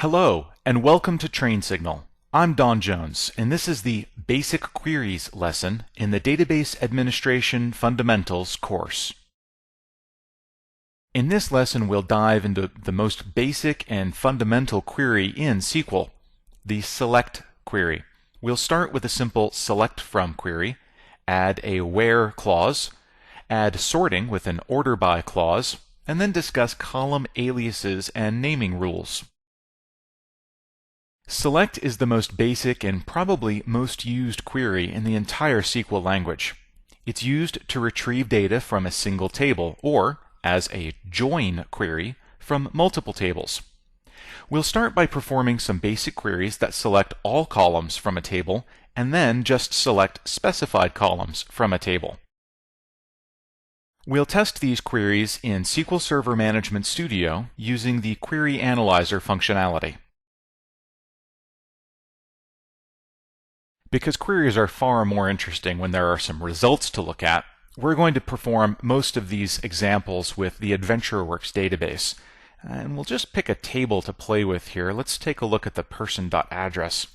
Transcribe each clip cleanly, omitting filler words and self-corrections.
Hello, and welcome to Train Signal. I'm Don Jones, and this is the Basic Queries lesson in the Database Administration Fundamentals course. In this lesson, we'll dive into the most basic and fundamental query in SQL, the SELECT query. We'll start with a simple SELECT FROM query, add a WHERE clause, add sorting with an ORDER BY clause, and then discuss column aliases and naming rules. SELECT is the most basic and probably most used query in the entire SQL language. It's used to retrieve data from a single table, or, as a join query, from multiple tables. We'll start by performing some basic queries that select all columns from a table, and then just select specified columns from a table. We'll test these queries in SQL Server Management Studio using the Query Analyzer functionality. Because queries are far more interesting when there are some results to look at, we're going to perform most of these examples with the AdventureWorks database. And we'll just pick a table to play with here. Let's take a look at the person.address.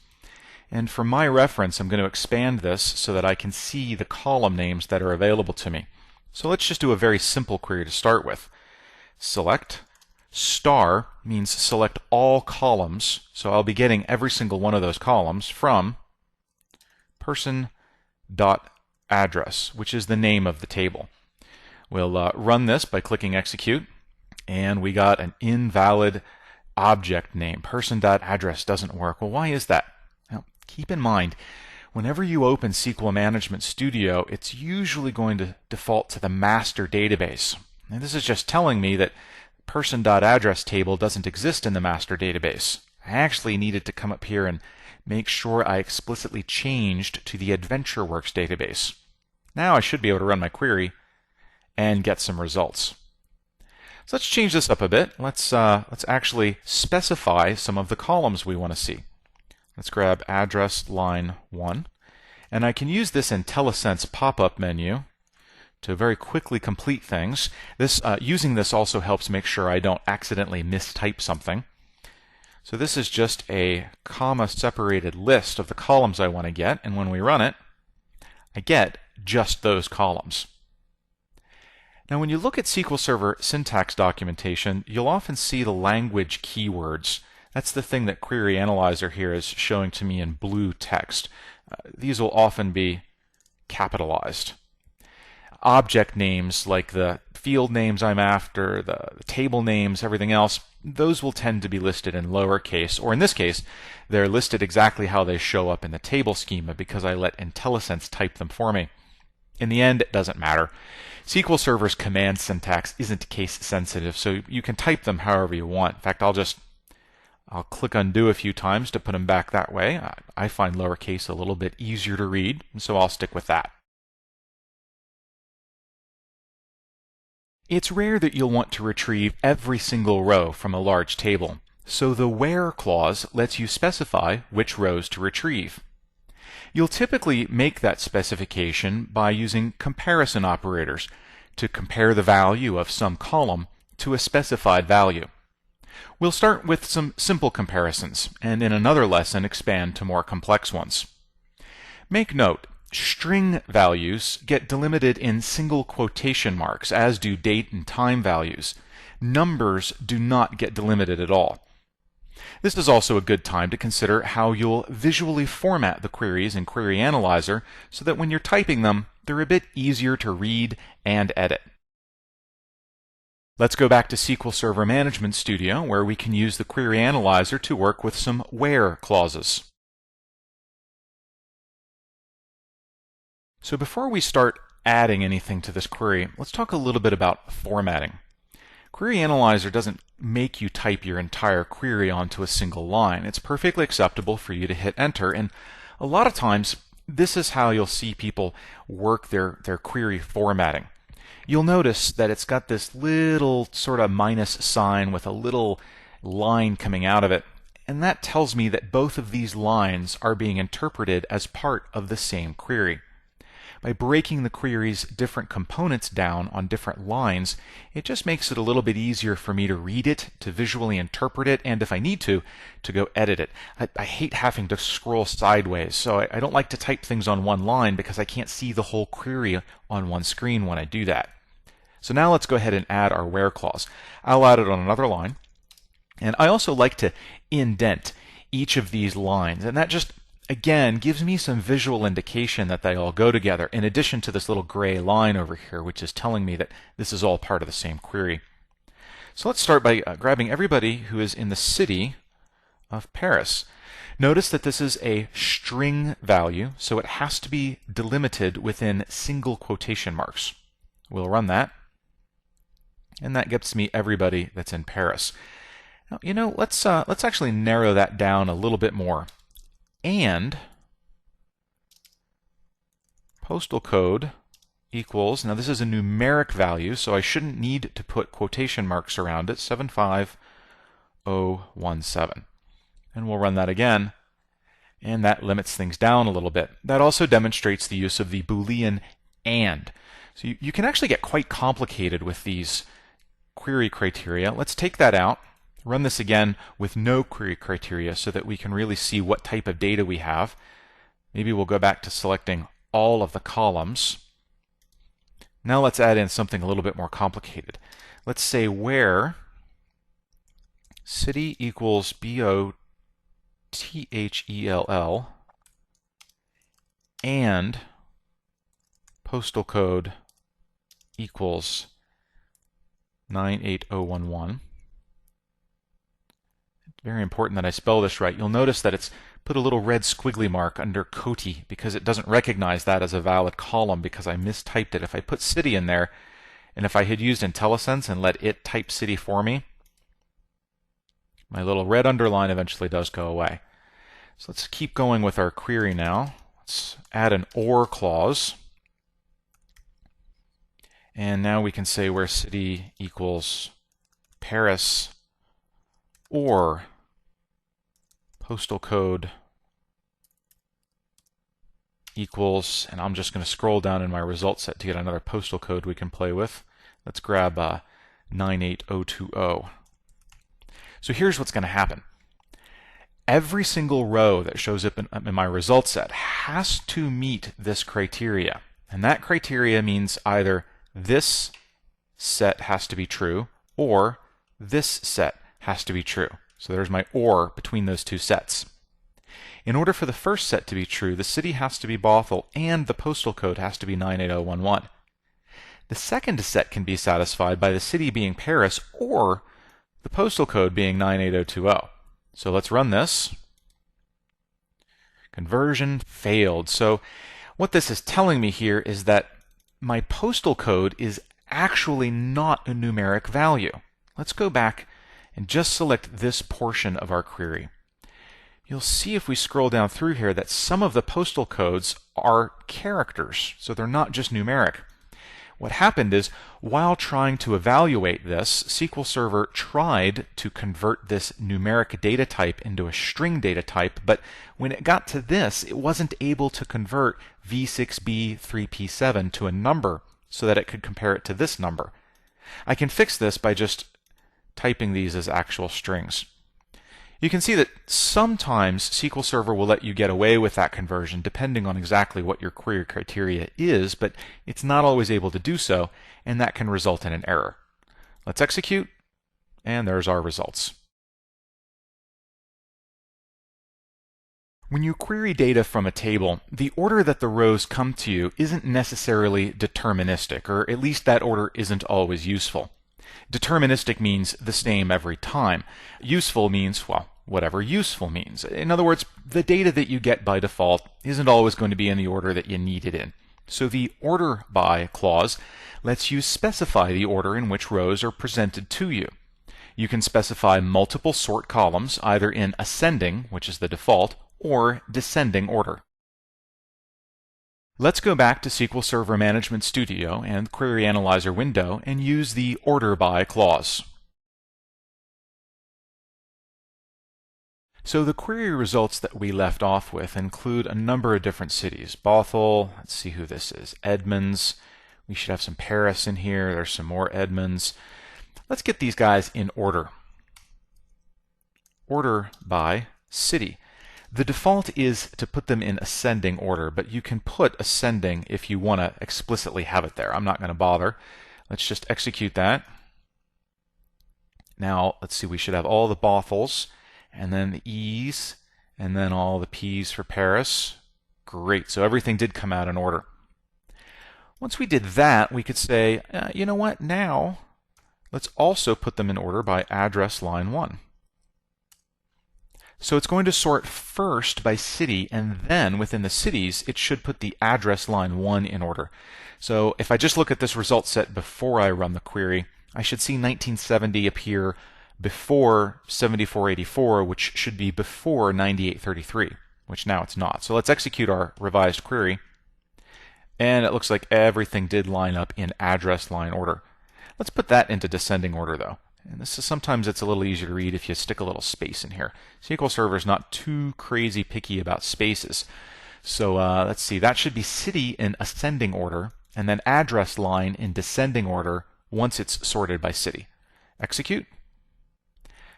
And for my reference, I'm going to expand this so that I can see the column names that are available to me. So let's just do a very simple query to start with. Select star means select all columns, so I'll be getting every single one of those columns from person.address, which is the name of the table. We'll run this by clicking execute, and we got an invalid object name. Person.address doesn't work. Well, why is that? Now, keep in mind, whenever you open SQL Management Studio, it's usually going to default to the master database. And this is just telling me that person.address table doesn't exist in the master database. I actually needed to come up here and make sure I explicitly changed to the AdventureWorks database. Now I should be able to run my query and get some results. So let's change this up a bit. Let's actually specify some of the columns we want to see. Let's grab address line 1, and I can use this IntelliSense pop-up menu to very quickly complete things. Using this also helps make sure I don't accidentally mistype something. So this is just a comma-separated list of the columns I want to get, and when we run it, I get just those columns. Now when you look at SQL Server syntax documentation, you'll often see the language keywords. That's the thing that Query Analyzer here is showing to me in blue text. These will often be capitalized. Object names, like the field names I'm after, the table names, everything else, those will tend to be listed in lowercase, or in this case, they're listed exactly how they show up in the table schema because I let IntelliSense type them for me. In the end, it doesn't matter. SQL Server's command syntax isn't case sensitive, so you can type them however you want. In fact, I'll click undo a few times to put them back that way. I find lowercase a little bit easier to read, so I'll stick with that. It's rare that you'll want to retrieve every single row from a large table, so the WHERE clause lets you specify which rows to retrieve. You'll typically make that specification by using comparison operators to compare the value of some column to a specified value. We'll start with some simple comparisons, and in another lesson expand to more complex ones. Make note, string values get delimited in single quotation marks, as do date and time values. Numbers do not get delimited at all. This is also a good time to consider how you'll visually format the queries in Query Analyzer so that when you're typing them, they're a bit easier to read and edit. Let's go back to SQL Server Management Studio, where we can use the Query Analyzer to work with some WHERE clauses. So before we start adding anything to this query, let's talk a little bit about formatting. Query Analyzer doesn't make you type your entire query onto a single line. It's perfectly acceptable for you to hit enter, and a lot of times this is how you'll see people work their query formatting. You'll notice that it's got this little sort of minus sign with a little line coming out of it, and that tells me that both of these lines are being interpreted as part of the same query. By breaking the query's different components down on different lines, it just makes it a little bit easier for me to read it, to visually interpret it, and if I need to go edit it. I hate having to scroll sideways, so I don't like to type things on one line because I can't see the whole query on one screen when I do that. So now let's go ahead and add our where clause. I'll add it on another line. And I also like to indent each of these lines, and that just again gives me some visual indication that they all go together, in addition to this little gray line over here, which is telling me that this is all part of the same query. So let's start by grabbing everybody who is in the city of Paris. Notice that this is a string value, so it has to be delimited within single quotation marks. We'll run that, and that gets me everybody that's in Paris. Now, let's actually narrow that down a little bit more. And postal code equals, now this is a numeric value, so I shouldn't need to put quotation marks around it, 75017. And we'll run that again, and that limits things down a little bit. That also demonstrates the use of the Boolean AND. So you can actually get quite complicated with these query criteria. Let's take that out. Run this again with no query criteria so that we can really see what type of data we have. Maybe we'll go back to selecting all of the columns. Now let's add in something a little bit more complicated. Let's say where city equals BOTHELL and postal code equals 98011. Very important that I spell this right. You'll notice that it's put a little red squiggly mark under Coty because it doesn't recognize that as a valid column because I mistyped it. If I put city in there, and if I had used IntelliSense and let it type city for me, my little red underline eventually does go away. So let's keep going with our query now. Let's add an OR clause. And now we can say where city equals Paris or postal code equals, and I'm just going to scroll down in my result set to get another postal code we can play with. Let's grab 98020. So here's what's going to happen. Every single row that shows up in my result set has to meet this criteria. And that criteria means either this set has to be true or this set has to be true. So there's my OR between those two sets. In order for the first set to be true, the city has to be Bothell and the postal code has to be 98011. The second set can be satisfied by the city being Paris or the postal code being 98020. So let's run this. Conversion failed. So what this is telling me here is that my postal code is actually not a numeric value. Let's go back and just select this portion of our query. You'll see if we scroll down through here that some of the postal codes are characters, so they're not just numeric. What happened is, while trying to evaluate this, SQL Server tried to convert this numeric data type into a string data type, but when it got to this, it wasn't able to convert V6B3P7 to a number so that it could compare it to this number. I can fix this by just typing these as actual strings. You can see that sometimes SQL Server will let you get away with that conversion depending on exactly what your query criteria is, but it's not always able to do so, and that can result in an error. Let's execute, and there's our results. When you query data from a table, the order that the rows come to you isn't necessarily deterministic, or at least that order isn't always useful. Deterministic means the same every time. Useful means, well, whatever useful means. In other words, the data that you get by default isn't always going to be in the order that you need it in. So the order by clause lets you specify the order in which rows are presented to you. You can specify multiple sort columns, either in ascending, which is the default, or descending order. Let's go back to SQL Server Management Studio and Query Analyzer window and use the order by clause. So the query results that we left off with include a number of different cities. Bothell, let's see who this is, Edmonds. We should have some Paris in here. There's some more Edmonds. Let's get these guys in order. Order by city. The default is to put them in ascending order, but you can put ascending if you want to explicitly have it there. I'm not going to bother. Let's just execute that. Now, let's see, we should have all the Bothells, and then the E's, and then all the P's for Paris. Great, so everything did come out in order. Once we did that, we could say, you know what, now let's also put them in order by address line 1. So it's going to sort first by city, and then within the cities, it should put the address line 1 in order. So if I just look at this result set before I run the query, I should see 1970 appear before 7484, which should be before 9833, which now it's not. So let's execute our revised query, and it looks like everything did line up in address line order. Let's put that into descending order, though. And this is sometimes it's a little easier to read if you stick a little space in here. SQL Server is not too crazy picky about spaces. So let's see, that should be city in ascending order, and then address line in descending order once it's sorted by city. Execute.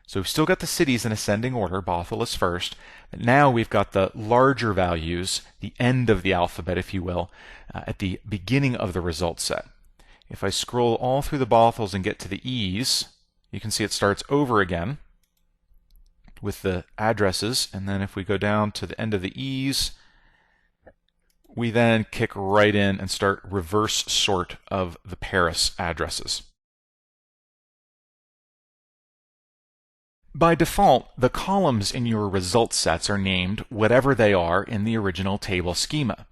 So we've still got the cities in ascending order. Bothell is first. But now we've got the larger values, the end of the alphabet, if you will, at the beginning of the result set. If I scroll all through the Bothells and get to the E's, you can see it starts over again with the addresses, and then if we go down to the end of the E's, we then kick right in and start reverse sort of the Paris addresses. By default, the columns in your result sets are named whatever they are in the original table schema.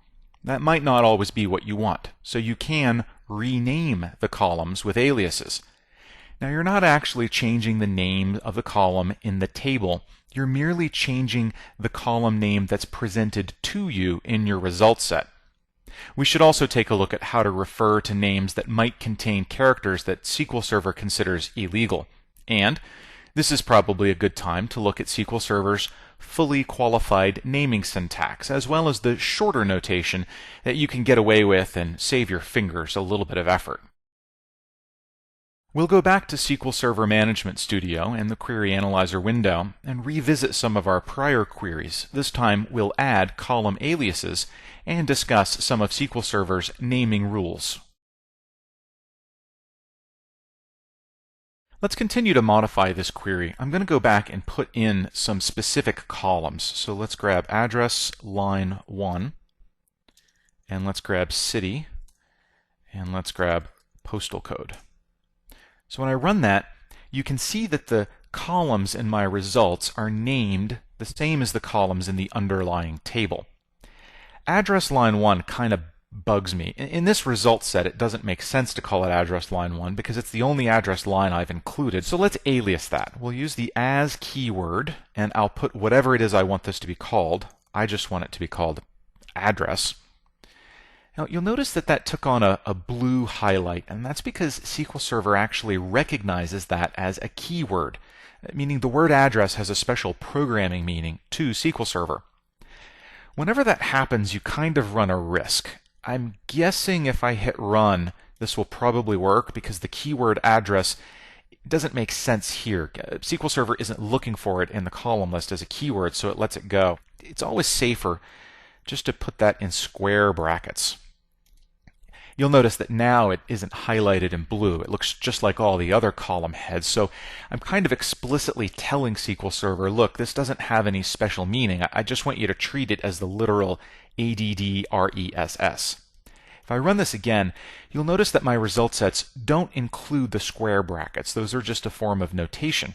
That might not always be what you want, so you can rename the columns with aliases. Now, you're not actually changing the name of the column in the table. You're merely changing the column name that's presented to you in your result set. We should also take a look at how to refer to names that might contain characters that SQL Server considers illegal. And this is probably a good time to look at SQL Server's fully qualified naming syntax, as well as the shorter notation that you can get away with and save your fingers a little bit of effort. We'll go back to SQL Server Management Studio and the Query Analyzer window and revisit some of our prior queries. This time we'll add column aliases and discuss some of SQL Server's naming rules. Let's continue to modify this query. I'm going to go back and put in some specific columns. So let's grab address line 1, and let's grab city, and let's grab postal code. So when I run that, you can see that the columns in my results are named the same as the columns in the underlying table. Address line 1 kind of bugs me. In this result set, it doesn't make sense to call it address line 1 because it's the only address line I've included. So let's alias that. We'll use the as keyword, and I'll put whatever it is I want this to be called. I just want it to be called address. Now, you'll notice that that took on a blue highlight, and that's because SQL Server actually recognizes that as a keyword, meaning the word address has a special programming meaning to SQL Server. Whenever that happens, you kind of run a risk. I'm guessing if I hit run, this will probably work because the keyword address doesn't make sense here. SQL Server isn't looking for it in the column list as a keyword, so it lets it go. It's always safer just to put that in square brackets. You'll notice that now it isn't highlighted in blue. It looks just like all the other column heads. So I'm kind of explicitly telling SQL Server, look, this doesn't have any special meaning. I just want you to treat it as the literal ADDRESS. If I run this again, you'll notice that my result sets don't include the square brackets. Those are just a form of notation.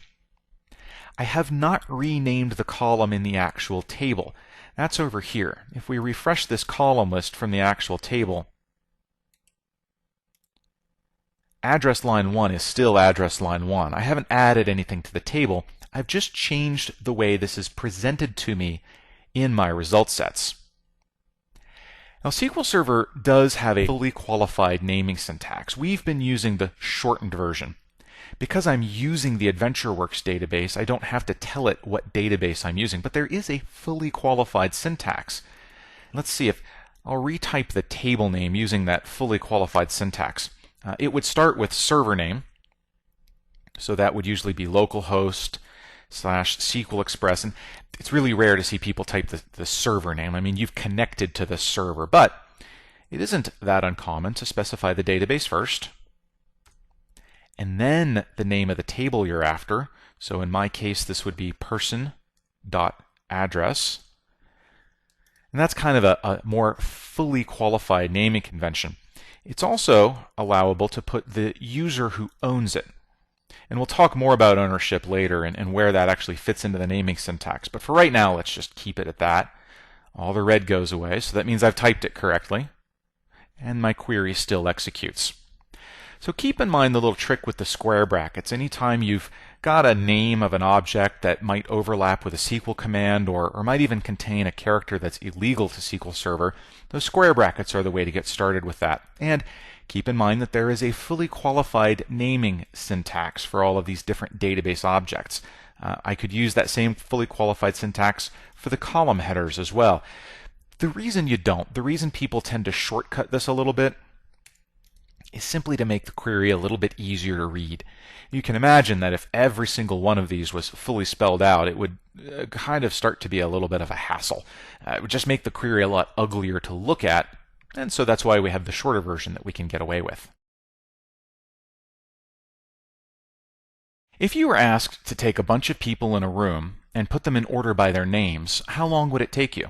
I have not renamed the column in the actual table. That's over here. If we refresh this column list from the actual table, address line 1 is still address line 1. I haven't added anything to the table. I've just changed the way this is presented to me in my result sets. Now, SQL Server does have a fully qualified naming syntax. We've been using the shortened version. Because I'm using the AdventureWorks database, I don't have to tell it what database I'm using, but there is a fully qualified syntax. Let's see if I'll retype the table name using that fully qualified syntax. It would start with server name, so that would usually be localhost / SQL Express, and it's really rare to see people type the server name. I mean, you've connected to the server, but it isn't that uncommon to specify the database first, and then the name of the table you're after. So in my case, this would be person.address. And that's kind of a more fully qualified naming convention. It's also allowable to put the user who owns it. And we'll talk more about ownership later and where that actually fits into the naming syntax. But for right now, let's just keep it at that. All the red goes away, so that means I've typed it correctly. And my query still executes. So keep in mind the little trick with the square brackets. Anytime you've got a name of an object that might overlap with a SQL command or might even contain a character that's illegal to SQL Server, those square brackets are the way to get started with that. And keep in mind that there is a fully qualified naming syntax for all of these different database objects. I could use that same fully qualified syntax for the column headers as well. The reason you don't, the reason people tend to shortcut this a little bit, is simply to make the query a little bit easier to read. You can imagine that if every single one of these was fully spelled out, it would kind of start to be a little bit of a hassle. It would just make the query a lot uglier to look at, and so that's why we have the shorter version that we can get away with. If you were asked to take a bunch of people in a room and put them in order by their names, how long would it take you?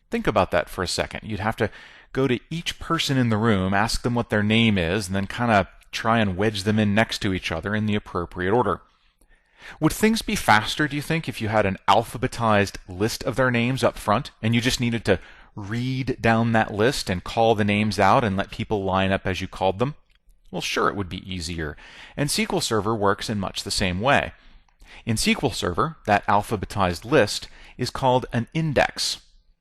Think about that for a second. You'd have to go to each person in the room, ask them what their name is, and then kind of try and wedge them in next to each other in the appropriate order. Would things be faster, do you think, if you had an alphabetized list of their names up front and you just needed to read down that list and call the names out and let people line up as you called them? Well, sure, it would be easier. And SQL Server works in much the same way. In SQL Server, that alphabetized list is called an index.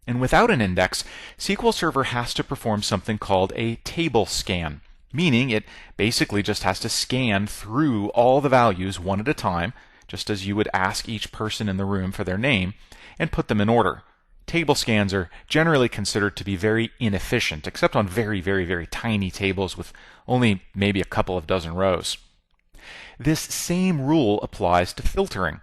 And without an index, SQL Server has to perform something called a table scan, meaning it basically just has to scan through all the values one at a time, just as you would ask each person in the room for their name, and put them in order. Table scans are generally considered to be very inefficient, except on very, very, very tiny tables with only maybe a couple of dozen rows. This same rule applies to filtering.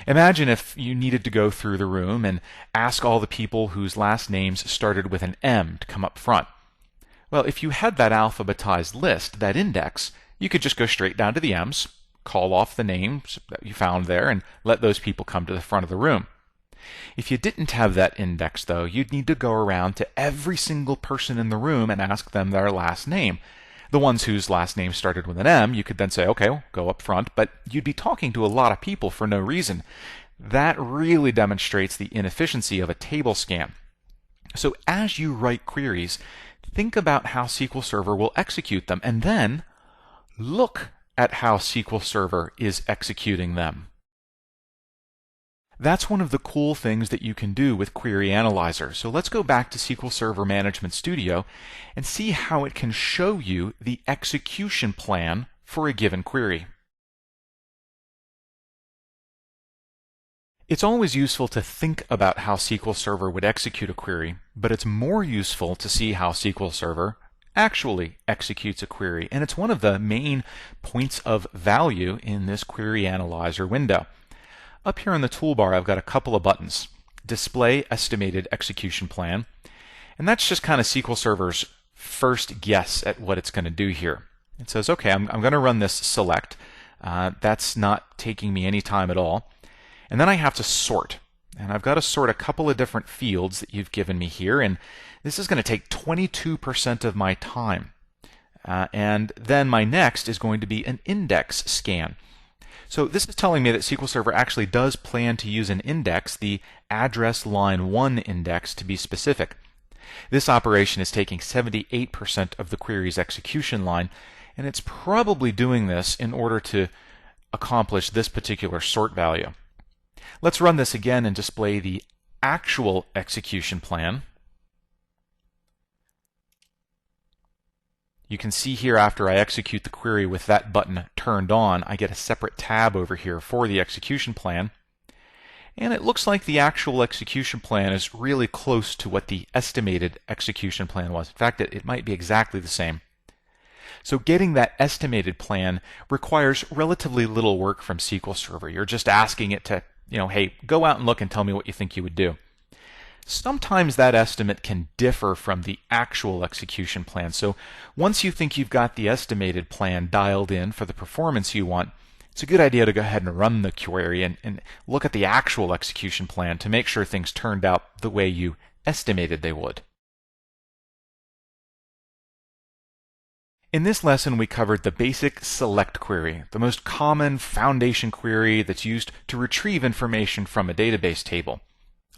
Imagine if you needed to go through the room and ask all the people whose last names started with an M to come up front. Well, if you had that alphabetized list, that index, you could just go straight down to the M's, call off the names that you found there, and let those people come to the front of the room. If you didn't have that index, though, you'd need to go around to every single person in the room and ask them their last name. The ones whose last name started with an M, you could then say, okay, well, go up front, but you'd be talking to a lot of people for no reason. That really demonstrates the inefficiency of a table scan. So as you write queries, think about how SQL Server will execute them, and then look at how SQL Server is executing them. That's one of the cool things that you can do with Query Analyzer. So let's go back to SQL Server Management Studio and see how it can show you the execution plan for a given query. It's always useful to think about how SQL Server would execute a query, but it's more useful to see how SQL Server actually executes a query. And it's one of the main points of value in this Query Analyzer window. Up here in the toolbar, I've got a couple of buttons. Display Estimated Execution Plan. And that's just kind of SQL Server's first guess at what it's going to do here. It says, okay, I'm going to run this select. That's not taking me any time at all. And then I have to sort. And I've got to sort a couple of different fields that you've given me here. And this is going to take 22% of my time. And then my next is going to be an index scan. So this is telling me that SQL Server actually does plan to use an index, the address line 1 index to be specific. This operation is taking 78% of the query's execution line, and it's probably doing this in order to accomplish this particular sort value. Let's run this again and display the actual execution plan. You can see here after I execute the query with that button turned on, I get a separate tab over here for the execution plan. And it looks like the actual execution plan is really close to what the estimated execution plan was. In fact, it might be exactly the same. So getting that estimated plan requires relatively little work from SQL Server. You're just asking it to, hey, go out and look and tell me what you think you would do. Sometimes that estimate can differ from the actual execution plan. So once you think you've got the estimated plan dialed in for the performance you want, it's a good idea to go ahead and run the query and look at the actual execution plan to make sure things turned out the way you estimated they would. In this lesson, we covered the basic select query, the most common foundation query that's used to retrieve information from a database table.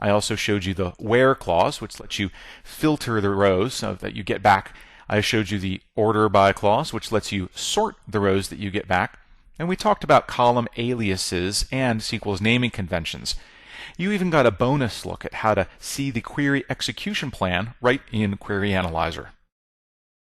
I also showed you the where clause, which lets you filter the rows that you get back. I showed you the order by clause, which lets you sort the rows that you get back. And we talked about column aliases and SQL's naming conventions. You even got a bonus look at how to see the query execution plan right in Query Analyzer.